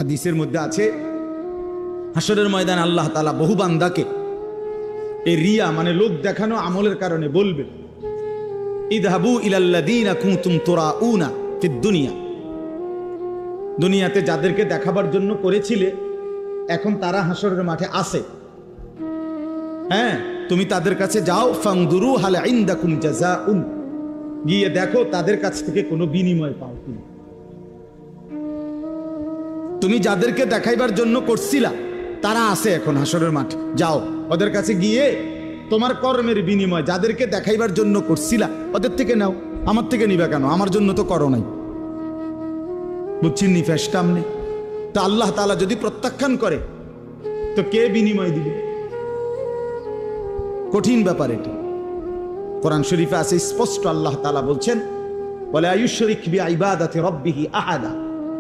হাদিসের মধ্যে আছে, হাসরের ময়দানে আল্লাহ তাআলা বহু বান্দাকে এই রিয়া মানে লোক দেখানো আমলের কারণে বলবে, ইযহাবু ইলাল্লাযীনা কুনতুম তুরাউনা ফিদ দুনিয়া, দুনিয়াতে যাদেরকে দেখাবার জন্য করেছিলে এখন তারা হাসরের মাঠে আছে, হ্যাঁ তুমি তাদের কাছে যাও, ফানদুরু হাল ইনদাকুম জাযাউন, গিয়ে দেখো তাদের কাছ থেকে কোনো বিনিময় পাও কিনা। তুমি যাদেরকে দেখাইবার জন্য করছিলা তারা আছে এখন হাসরের মাঠে, যাও ওদের কাছে গিয়ে তোমার কর্মের বিনিময় যাদেরকে দেখাইবার জন্য করছিলা ওদের থেকে নাও, আমার থেকে নিবা কেন, আমার জন্য তো করো নাই। বুঝছেন নি ফেসটাম নেই। তো আল্লাহ তাআলা যদি প্রত্যাখ্যান করে তো কে বিনিময় দিবে? কঠিন ব্যাপার এটা। কোরআন শরীফে আছে স্পষ্ট, আল্লাহ তাআলা বলছেন, ওয়ালা ইউশরিক বিইবাদাতি রাব্বিহি আহাদা,